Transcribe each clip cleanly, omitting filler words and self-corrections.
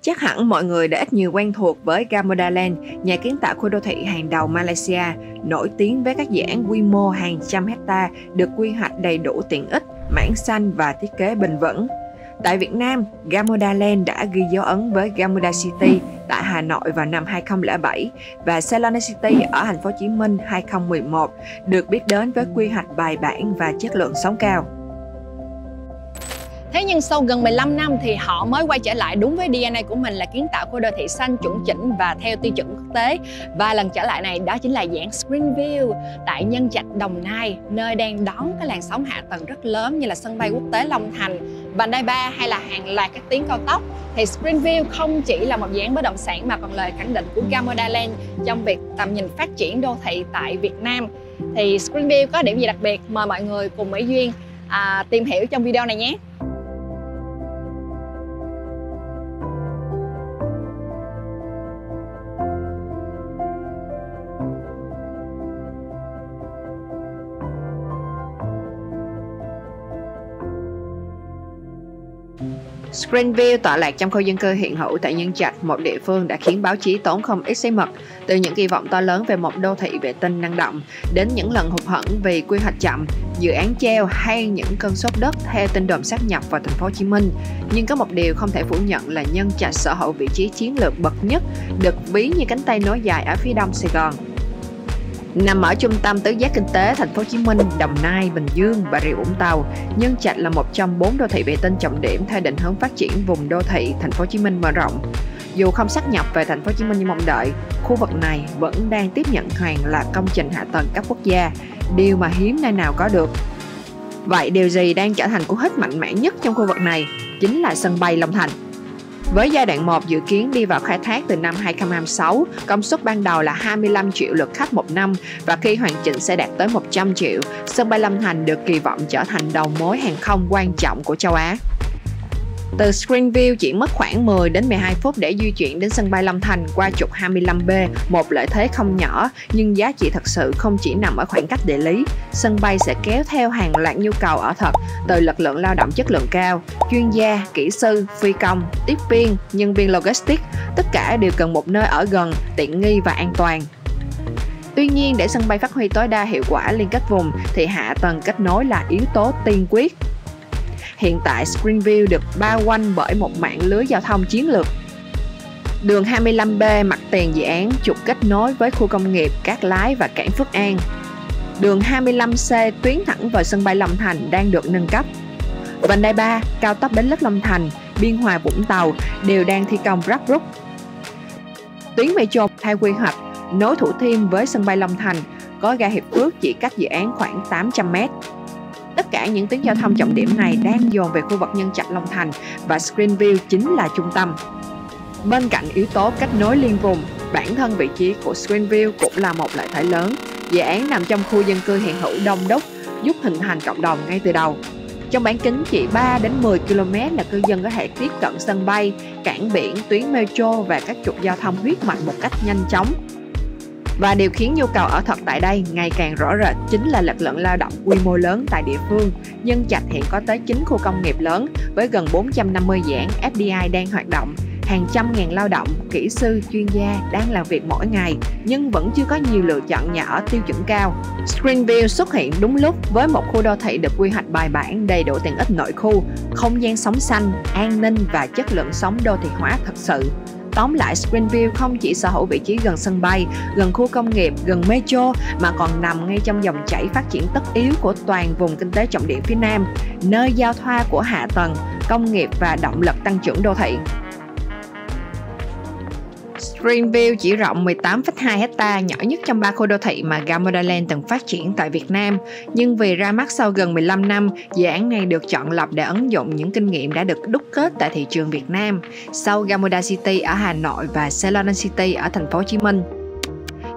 Chắc hẳn mọi người đã ít nhiều quen thuộc với Gamoda Land, nhà kiến tạo khu đô thị hàng đầu Malaysia, nổi tiếng với các dự án quy mô hàng trăm hecta được quy hoạch đầy đủ tiện ích, mảng xanh và thiết kế bền vững. Tại Việt Nam, Gamoda Land đã ghi dấu ấn với Gamoda City tại Hà Nội vào năm 2007 và Celona City ở thành phố Hồ Chí Minh 2011, được biết đến với quy hoạch bài bản và chất lượng sống cao. Thế nhưng sau gần 15 năm thì họ mới quay trở lại đúng với DNA của mình là kiến tạo khu đô thị xanh chuẩn chỉnh và theo tiêu chuẩn quốc tế. Và lần trở lại này đó chính là dạng Springville tại Nhân Trạch, Đồng Nai, nơi đang đón cái làn sóng hạ tầng rất lớn như là sân bay quốc tế Long Thành, vành đai 3 hay là hàng loạt các tuyến cao tốc. Thì Springville không chỉ là một dự án bất động sản mà còn lời khẳng định của Gamoda Land trong việc tầm nhìn phát triển đô thị tại Việt Nam. Thì Springville có điểm gì đặc biệt? Mời mọi người cùng Mỹ Duyên tìm hiểu trong video này nhé. Springville tọa lạc trong khu dân cư hiện hữu tại Nhân Trạch, một địa phương đã khiến báo chí tốn không ít giấy mực, từ những kỳ vọng to lớn về một đô thị vệ tinh năng động đến những lần hụt hẫng vì quy hoạch chậm, dự án treo hay những cơn sốt đất theo tin đồn sáp nhập vào thành phố Hồ Chí Minh. Nhưng có một điều không thể phủ nhận là Nhân Trạch sở hữu vị trí chiến lược bậc nhất, được ví như cánh tay nối dài ở phía đông Sài Gòn. Nằm ở trung tâm tứ giác kinh tế thành phố Hồ Chí Minh, Đồng Nai, Bình Dương, Bà Rịa Vũng Tàu, Nhân Trạch là một trong 4 đô thị vệ tinh trọng điểm theo định hướng phát triển vùng đô thị thành phố Hồ Chí Minh mở rộng. Dù không sáp nhập về thành phố Hồ Chí Minh như mong đợi, khu vực này vẫn đang tiếp nhận hàng loạt công trình hạ tầng cấp quốc gia, điều mà hiếm nơi nào có được. Vậy điều gì đang trở thành cú hích mạnh mẽ nhất trong khu vực này? Chính là sân bay Long Thành. Với giai đoạn 1 dự kiến đi vào khai thác từ năm 2026, công suất ban đầu là 25 triệu lượt khách một năm và khi hoàn chỉnh sẽ đạt tới 100 triệu, sân bay Long Thành được kỳ vọng trở thành đầu mối hàng không quan trọng của châu Á. Từ Springville chỉ mất khoảng 10 đến 12 phút để di chuyển đến sân bay Long Thành qua trục 25B, một lợi thế không nhỏ, nhưng giá trị thật sự không chỉ nằm ở khoảng cách địa lý. Sân bay sẽ kéo theo hàng loạt nhu cầu ở thật, từ lực lượng lao động chất lượng cao, chuyên gia, kỹ sư, phi công, tiếp viên, nhân viên logistics, tất cả đều cần một nơi ở gần, tiện nghi và an toàn. Tuy nhiên, để sân bay phát huy tối đa hiệu quả liên kết vùng thì hạ tầng kết nối là yếu tố tiên quyết. Hiện tại, Springville được bao quanh bởi một mạng lưới giao thông chiến lược. Đường 25B mặt tiền dự án trục kết nối với khu công nghiệp Cát Lái và cảng Phước An. Đường 25C tuyến thẳng vào sân bay Long Thành đang được nâng cấp. Vành đai 3, cao tốc Bến Lức Long Thành, Biên Hòa Vũng Tàu đều đang thi công ráp rút. Tuyến metro theo quy hoạch nối Thủ Thiêm với sân bay Long Thành, có ga Hiệp Phước chỉ cách dự án khoảng 800 m. Tất cả những tuyến giao thông trọng điểm này đang dồn về khu vực Nhân Trạch Long Thành và Springville chính là trung tâm. Bên cạnh yếu tố kết nối liên vùng, bản thân vị trí của Springville cũng là một lợi thế lớn. Dự án nằm trong khu dân cư hiện hữu đông đúc, giúp hình thành cộng đồng ngay từ đầu. Trong bán kính chỉ 3 đến 10 km là cư dân có thể tiếp cận sân bay, cảng biển, tuyến metro và các trục giao thông huyết mạch một cách nhanh chóng. Và điều khiến nhu cầu ở thật tại đây ngày càng rõ rệt chính là lực lượng lao động quy mô lớn tại địa phương. Nhân Trạch hiện có tới 9 khu công nghiệp lớn với gần 450 dự án FDI đang hoạt động. Hàng trăm ngàn lao động, kỹ sư, chuyên gia đang làm việc mỗi ngày nhưng vẫn chưa có nhiều lựa chọn nhà ở tiêu chuẩn cao. Springville xuất hiện đúng lúc với một khu đô thị được quy hoạch bài bản, đầy đủ tiện ích nội khu, không gian sống xanh, an ninh và chất lượng sống đô thị hóa thật sự. Tóm lại, Springville không chỉ sở hữu vị trí gần sân bay, gần khu công nghiệp, gần metro mà còn nằm ngay trong dòng chảy phát triển tất yếu của toàn vùng kinh tế trọng điểm phía Nam, nơi giao thoa của hạ tầng, công nghiệp và động lực tăng trưởng đô thị. Springville chỉ rộng 18,2 hecta, nhỏ nhất trong 3 khu đô thị mà Gamoda Land từng phát triển tại Việt Nam. Nhưng vì ra mắt sau gần 15 năm, dự án này được chọn lọc để ứng dụng những kinh nghiệm đã được đúc kết tại thị trường Việt Nam sau Gamoda City ở Hà Nội và Celona City ở thành phố Hồ Chí Minh.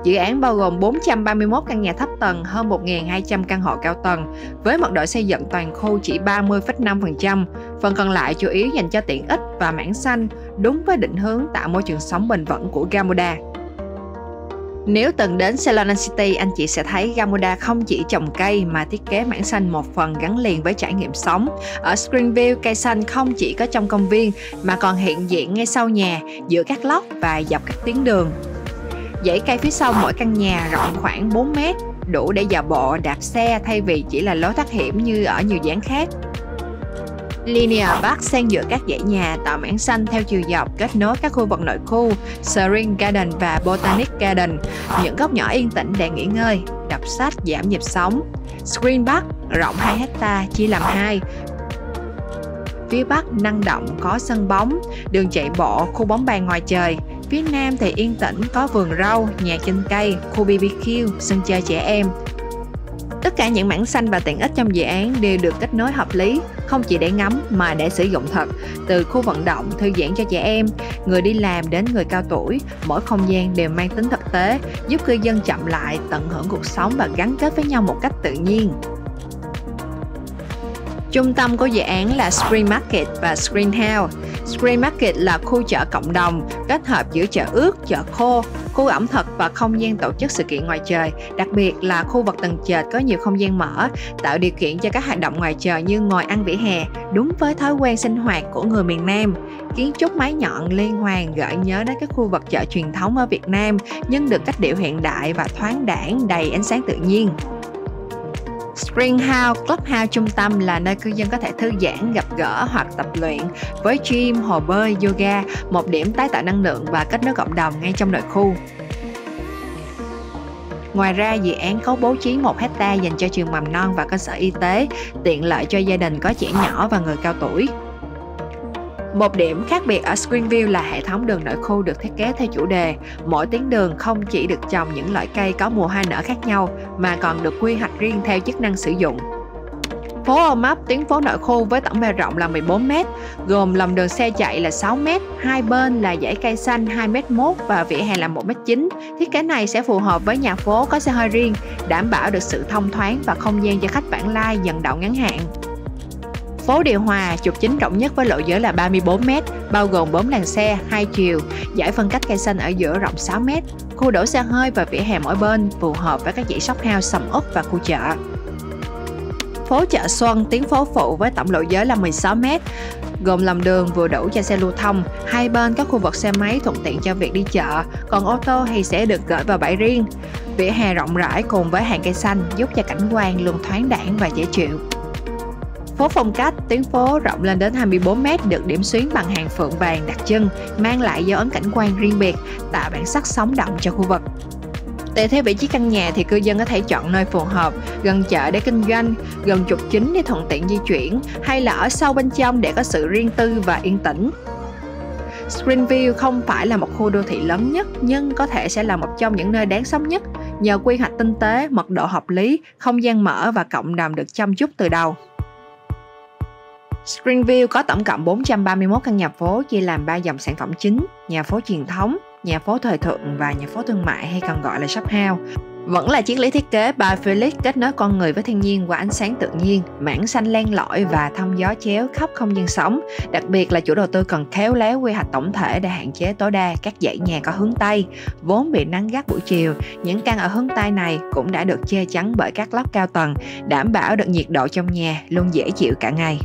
Dự án bao gồm 431 căn nhà thấp tầng, hơn 1.200 căn hộ cao tầng, với mật độ xây dựng toàn khu chỉ 30,5%, phần còn lại chủ yếu dành cho tiện ích và mảng xanh, đúng với định hướng tạo môi trường sống bền vững của Gamoda. Nếu từng đến Ceylon City, anh chị sẽ thấy Gamuda không chỉ trồng cây mà thiết kế mảng xanh một phần gắn liền với trải nghiệm sống. Ở Springview, cây xanh không chỉ có trong công viên mà còn hiện diện ngay sau nhà, giữa các lốc và dọc các tuyến đường. Dãy cây phía sau mỗi căn nhà rộng khoảng 4 mét, đủ để dạo bộ, đạp xe thay vì chỉ là lối thoát hiểm như ở nhiều dự án khác. Linear Park xen giữa các dãy nhà tạo mảng xanh theo chiều dọc kết nối các khu vực nội khu Serene Garden và Botanic Garden, những góc nhỏ yên tĩnh để nghỉ ngơi, đọc sách, giảm nhịp sống. Screen Park rộng 2 hectare chia làm 2. Phía Bắc năng động có sân bóng, đường chạy bộ, khu bóng bàn ngoài trời. Phía Nam thì yên tĩnh có vườn rau, nhà trên cây, khu BBQ, sân chơi trẻ em. Tất cả những mảng xanh và tiện ích trong dự án đều được kết nối hợp lý, không chỉ để ngắm mà để sử dụng thật. Từ khu vận động, thư giãn cho trẻ em, người đi làm đến người cao tuổi, mỗi không gian đều mang tính thực tế, giúp cư dân chậm lại, tận hưởng cuộc sống và gắn kết với nhau một cách tự nhiên. Trung tâm của dự án là Spring Market và Spring House. Spring Market là khu chợ cộng đồng, kết hợp giữa chợ ướt, chợ khô, khu ẩm thực và không gian tổ chức sự kiện ngoài trời. Đặc biệt là khu vực tầng trệt có nhiều không gian mở, tạo điều kiện cho các hoạt động ngoài trời như ngồi ăn vỉa hè, đúng với thói quen sinh hoạt của người miền Nam. Kiến trúc mái nhọn liên hoàn gợi nhớ đến các khu vực chợ truyền thống ở Việt Nam, nhưng được cách điệu hiện đại và thoáng đãng, đầy ánh sáng tự nhiên. Spring House Clubhouse trung tâm là nơi cư dân có thể thư giãn, gặp gỡ hoặc tập luyện với gym, hồ bơi, yoga, một điểm tái tạo năng lượng và kết nối cộng đồng ngay trong nội khu. Ngoài ra, dự án có bố trí 1 hectare dành cho trường mầm non và cơ sở y tế, tiện lợi cho gia đình có trẻ nhỏ và người cao tuổi. Một điểm khác biệt ở Springview là hệ thống đường nội khu được thiết kế theo chủ đề. Mỗi tuyến đường không chỉ được trồng những loại cây có mùa hoa nở khác nhau mà còn được quy hoạch riêng theo chức năng sử dụng. Phố Ôm ấp, tuyến phố nội khu với tổng bề rộng là 14 m, gồm lòng đường xe chạy là 6 m, hai bên là dãy cây xanh 2,1 m và vỉa hè là 1,9 m. Thiết kế này sẽ phù hợp với nhà phố có xe hơi riêng, đảm bảo được sự thông thoáng và không gian cho khách vãng lai dần đậu ngắn hạn. Phố Điều Hòa, trục chính rộng nhất với lộ giới là 34 m, bao gồm 4 làn xe, 2 chiều, dải phân cách cây xanh ở giữa rộng 6 m, khu đổ xe hơi và vỉa hè mỗi bên, phù hợp với các dãy shop house sầm uất và khu chợ. Phố Chợ Xuân, tuyến phố phụ với tổng lộ giới là 16 m, gồm lòng đường vừa đủ cho xe lưu thông, hai bên các khu vực xe máy thuận tiện cho việc đi chợ, còn ô tô thì sẽ được gửi vào bãi riêng. Vỉa hè rộng rãi cùng với hàng cây xanh giúp cho cảnh quan luôn thoáng đãng và dễ chịu. Phố Phong Cách, tuyến phố rộng lên đến 24 m được điểm xuyến bằng hàng phượng vàng đặc trưng, mang lại dấu ấn cảnh quan riêng biệt, tạo bản sắc sống động cho khu vực. Tùy theo vị trí căn nhà thì cư dân có thể chọn nơi phù hợp, gần chợ để kinh doanh, gần trục chính để thuận tiện di chuyển, hay là ở sâu bên trong để có sự riêng tư và yên tĩnh. Springview không phải là một khu đô thị lớn nhất, nhưng có thể sẽ là một trong những nơi đáng sống nhất, nhờ quy hoạch tinh tế, mật độ hợp lý, không gian mở và cộng đồng được chăm chút từ đầu. Springview có tổng cộng 431 căn nhà phố chia làm 3 dòng sản phẩm chính: nhà phố truyền thống, nhà phố thời thượng và nhà phố thương mại hay còn gọi là shop house. Vẫn là triết lý thiết kế by Felix kết nối con người với thiên nhiên qua ánh sáng tự nhiên, mảng xanh len lỏi và thông gió chéo khắp không gian sống. Đặc biệt là chủ đầu tư cần khéo léo quy hoạch tổng thể để hạn chế tối đa các dãy nhà có hướng Tây. Vốn bị nắng gắt buổi chiều, những căn ở hướng Tây này cũng đã được che chắn bởi các lốp cao tầng, đảm bảo được nhiệt độ trong nhà luôn dễ chịu cả ngày.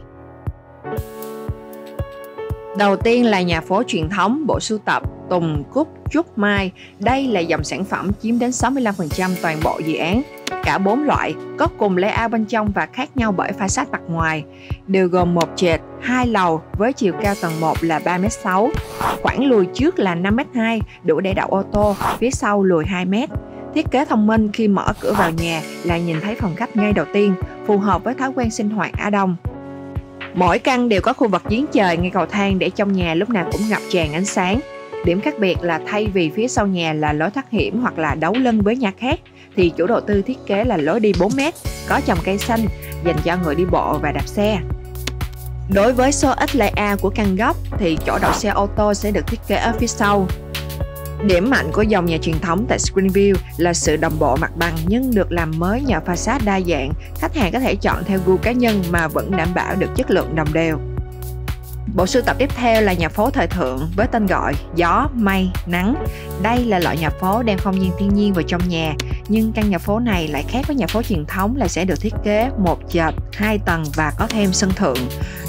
Đầu tiên là nhà phố truyền thống, bộ sưu tập Tùng, Cúc, Trúc, Mai. Đây là dòng sản phẩm chiếm đến 65% toàn bộ dự án. Cả 4 loại, có cùng layout bên trong và khác nhau bởi pha sát mặt ngoài. Đều gồm một trệt, 2 lầu với chiều cao tầng 1 là 3,6 m. Khoảng lùi trước là 5,2 m, đủ để đậu ô tô, phía sau lùi 2 m. Thiết kế thông minh khi mở cửa vào nhà là nhìn thấy phòng khách ngay đầu tiên, phù hợp với thói quen sinh hoạt Á Đông. Mỗi căn đều có khu vực giếng trời ngay cầu thang để trong nhà lúc nào cũng ngập tràn ánh sáng. Điểm khác biệt là thay vì phía sau nhà là lối thoát hiểm hoặc là đấu lân với nhà khác, thì chủ đầu tư thiết kế là lối đi 4 m, có trồng cây xanh dành cho người đi bộ và đạp xe. Đối với số ít layout của căn góc thì chỗ đậu xe ô tô sẽ được thiết kế ở phía sau. Điểm mạnh của dòng nhà truyền thống tại Springview là sự đồng bộ mặt bằng nhưng được làm mới nhờ pha sát đa dạng. Khách hàng có thể chọn theo gu cá nhân mà vẫn đảm bảo được chất lượng đồng đều. Bộ sưu tập tiếp theo là nhà phố thời thượng với tên gọi Gió, Mây, Nắng. Đây là loại nhà phố đem không gian thiên nhiên vào trong nhà, nhưng căn nhà phố này lại khác với nhà phố truyền thống là sẽ được thiết kế một trệt, 2 tầng và có thêm sân thượng.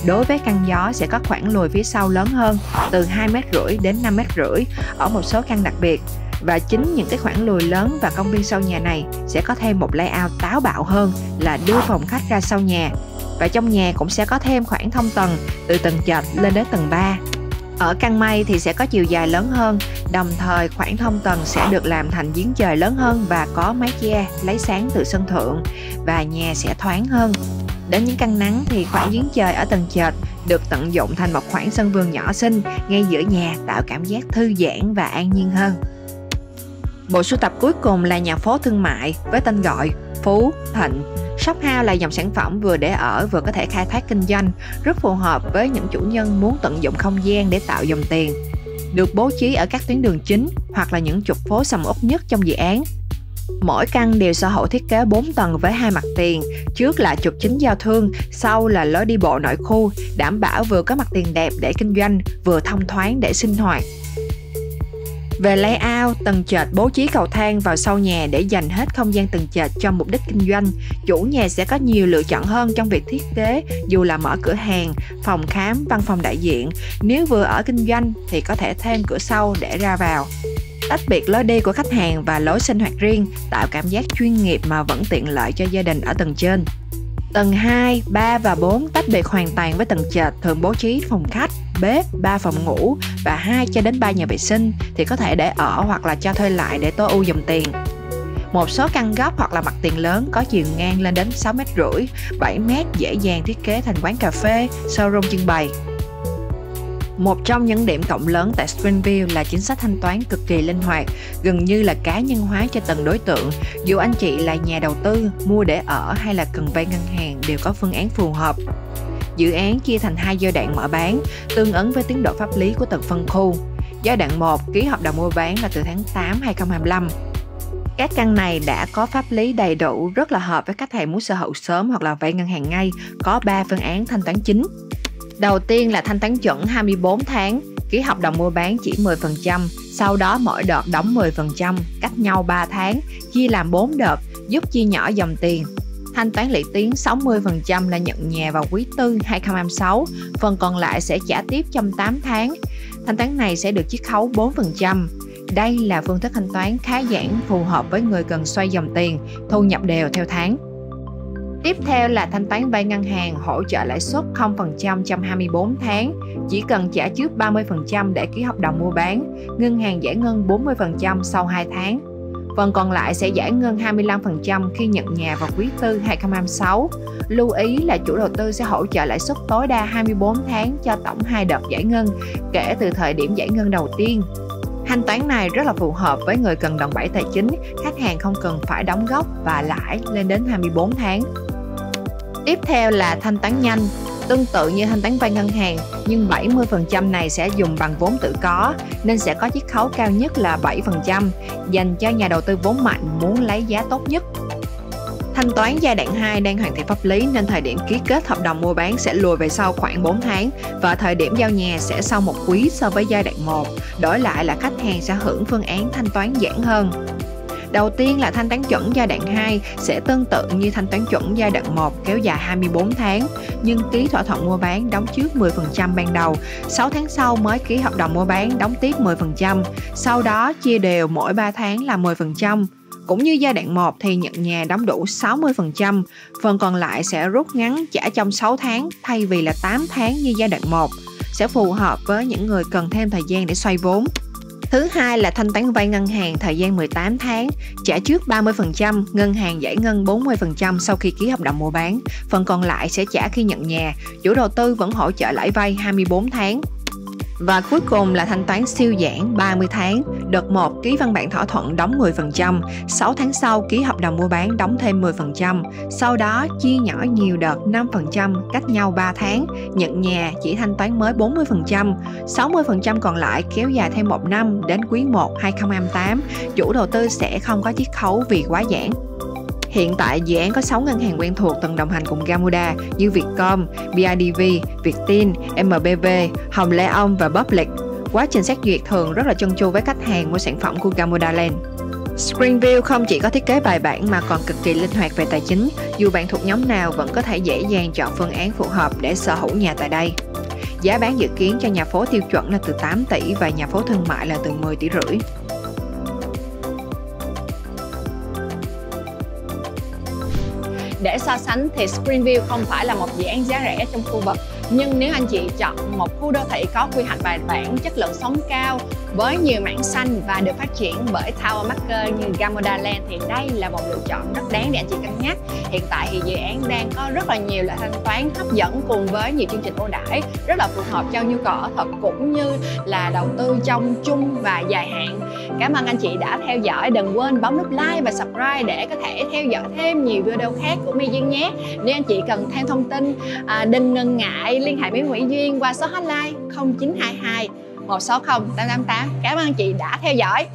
Đối với căn Gió sẽ có khoảng lùi phía sau lớn hơn, từ 2,5 m đến 5,5 m ở một số căn đặc biệt. Và chính những cái khoảng lùi lớn và công viên sau nhà này sẽ có thêm một layout táo bạo hơn là đưa phòng khách ra sau nhà. Và trong nhà cũng sẽ có thêm khoảng thông tầng từ tầng trệt lên đến tầng 3. Ở căn Mây thì sẽ có chiều dài lớn hơn, đồng thời khoảng thông tầng sẽ được làm thành giếng trời lớn hơn và có mái che lấy sáng từ sân thượng, và nhà sẽ thoáng hơn. Đến những căn Nắng thì khoảng giếng trời ở tầng trệt được tận dụng thành một khoảng sân vườn nhỏ xinh ngay giữa nhà, tạo cảm giác thư giãn và an nhiên hơn. Bộ sưu tập cuối cùng là nhà phố thương mại với tên gọi Phú Thịnh. Shop house là dòng sản phẩm vừa để ở vừa có thể khai thác kinh doanh, rất phù hợp với những chủ nhân muốn tận dụng không gian để tạo dòng tiền. Được bố trí ở các tuyến đường chính hoặc là những trục phố sầm uất nhất trong dự án. Mỗi căn đều sở hữu thiết kế 4 tầng với 2 mặt tiền, trước là trục chính giao thương, sau là lối đi bộ nội khu, đảm bảo vừa có mặt tiền đẹp để kinh doanh, vừa thông thoáng để sinh hoạt. Về layout, tầng trệt bố trí cầu thang vào sau nhà để dành hết không gian tầng trệt cho mục đích kinh doanh. Chủ nhà sẽ có nhiều lựa chọn hơn trong việc thiết kế, dù là mở cửa hàng, phòng khám, văn phòng đại diện. Nếu vừa ở kinh doanh thì có thể thêm cửa sau để ra vào. Tách biệt lối đi của khách hàng và lối sinh hoạt riêng, tạo cảm giác chuyên nghiệp mà vẫn tiện lợi cho gia đình ở tầng trên. Tầng 2, 3 và 4 tách biệt hoàn toàn với tầng trệt, thường bố trí phòng khách, bếp, 3 phòng ngủ và 2 cho đến 3 nhà vệ sinh thì có thể để ở hoặc là cho thuê lại để tối ưu dòng tiền. Một số căn góc hoặc là mặt tiền lớn có chiều ngang lên đến 6,5 m, 7 m dễ dàng thiết kế thành quán cà phê, showroom trưng bày. Một trong những điểm cộng lớn tại Springview là chính sách thanh toán cực kỳ linh hoạt, gần như là cá nhân hóa cho từng đối tượng. Dù anh chị là nhà đầu tư, mua để ở hay là cần vay ngân hàng đều có phương án phù hợp. Dự án chia thành 2 giai đoạn mở bán, tương ứng với tiến độ pháp lý của từng phân khu. Giai đoạn 1 ký hợp đồng mua bán là từ tháng 8 2025. Các căn này đã có pháp lý đầy đủ, rất là hợp với khách hàng muốn sở hữu sớm hoặc là vay ngân hàng ngay, có 3 phương án thanh toán chính. Đầu tiên là thanh toán chuẩn 24 tháng, ký hợp đồng mua bán chỉ 10%, sau đó mỗi đợt đóng 10%, cách nhau 3 tháng, chia làm 4 đợt, giúp chia nhỏ dòng tiền. Thanh toán lũy tiến 60% là nhận nhà vào quý 4 2026, phần còn lại sẽ trả tiếp trong 8 tháng. Thanh toán này sẽ được chiết khấu 4%. Đây là phương thức thanh toán khá giản, phù hợp với người cần xoay dòng tiền, thu nhập đều theo tháng. Tiếp theo là thanh toán vay ngân hàng hỗ trợ lãi suất 0% trong 24 tháng, chỉ cần trả trước 30% để ký hợp đồng mua bán, ngân hàng giải ngân 40% sau 2 tháng. Phần còn lại sẽ giải ngân 25% khi nhận nhà vào quý 4 2026. Lưu ý là chủ đầu tư sẽ hỗ trợ lãi suất tối đa 24 tháng cho tổng 2 đợt giải ngân, kể từ thời điểm giải ngân đầu tiên. Thanh toán này rất là phù hợp với người cần đòn bẩy tài chính, khách hàng không cần phải đóng gốc và lãi lên đến 24 tháng. Tiếp theo là thanh toán nhanh, tương tự như thanh toán vay ngân hàng, nhưng 70% này sẽ dùng bằng vốn tự có, nên sẽ có chiết khấu cao nhất là 7%, dành cho nhà đầu tư vốn mạnh muốn lấy giá tốt nhất. Thanh toán giai đoạn 2 đang hoàn thiện pháp lý nên thời điểm ký kết hợp đồng mua bán sẽ lùi về sau khoảng 4 tháng và thời điểm giao nhà sẽ sau 1 quý so với giai đoạn 1. Đổi lại là khách hàng sẽ hưởng phương án thanh toán giản hơn. Đầu tiên là thanh toán chuẩn giai đoạn 2 sẽ tương tự như thanh toán chuẩn giai đoạn 1 kéo dài 24 tháng, nhưng ký thỏa thuận mua bán đóng trước 10% ban đầu, 6 tháng sau mới ký hợp đồng mua bán đóng tiếp 10%, sau đó chia đều mỗi 3 tháng là 10%. Cũng như giai đoạn 1 thì nhận nhà đóng đủ 60%, phần còn lại sẽ rút ngắn trả trong 6 tháng thay vì là 8 tháng như giai đoạn 1, sẽ phù hợp với những người cần thêm thời gian để xoay vốn. Thứ hai là thanh toán vay ngân hàng thời gian 18 tháng, trả trước 30%, ngân hàng giải ngân 40% sau khi ký hợp đồng mua bán, phần còn lại sẽ trả khi nhận nhà, chủ đầu tư vẫn hỗ trợ lãi vay 24 tháng. Và cuối cùng là thanh toán siêu giản 30 tháng, đợt 1 ký văn bản thỏa thuận đóng 10%, 6 tháng sau ký hợp đồng mua bán đóng thêm 10%, sau đó chia nhỏ nhiều đợt 5% cách nhau 3 tháng, nhận nhà chỉ thanh toán mới 40%, 60% còn lại kéo dài thêm 1 năm đến quý 1 2028, chủ đầu tư sẽ không có chiết khấu vì quá giản. Hiện tại dự án có 6 ngân hàng quen thuộc từng đồng hành cùng Gamuda như Vietcom, BIDV, Viettin, MBV, Hồng Lê Ông và Public. Quá trình xét duyệt thường rất là trơn tru với khách hàng mua sản phẩm của Gamuda Land. Springview không chỉ có thiết kế bài bản mà còn cực kỳ linh hoạt về tài chính. Dù bạn thuộc nhóm nào vẫn có thể dễ dàng chọn phương án phù hợp để sở hữu nhà tại đây. Giá bán dự kiến cho nhà phố tiêu chuẩn là từ 8 tỷ và nhà phố thương mại là từ 10,5 tỷ. Để so sánh thì Springview không phải là một dự án giá rẻ trong khu vực. Nhưng nếu anh chị chọn một khu đô thị có quy hoạch bài bản, chất lượng sống cao với nhiều mảng xanh và được phát triển bởi Tower Marker như Gamuda Land thì đây là một lựa chọn rất đáng để anh chị cân nhắc. Hiện tại thì dự án đang có rất là nhiều loại thanh toán hấp dẫn cùng với nhiều chương trình ưu đãi rất là phù hợp cho nhu cầu ở thực cũng như là đầu tư trong chung và dài hạn. Cảm ơn anh chị đã theo dõi. Đừng quên bấm nút like và subscribe để có thể theo dõi thêm nhiều video khác của My Duyên nhé. Nếu anh chị cần thêm thông tin, đừng ngần ngại liên hệ với Mỹ Duyên qua số hotline 0922 160 888. Cảm ơn anh chị đã theo dõi.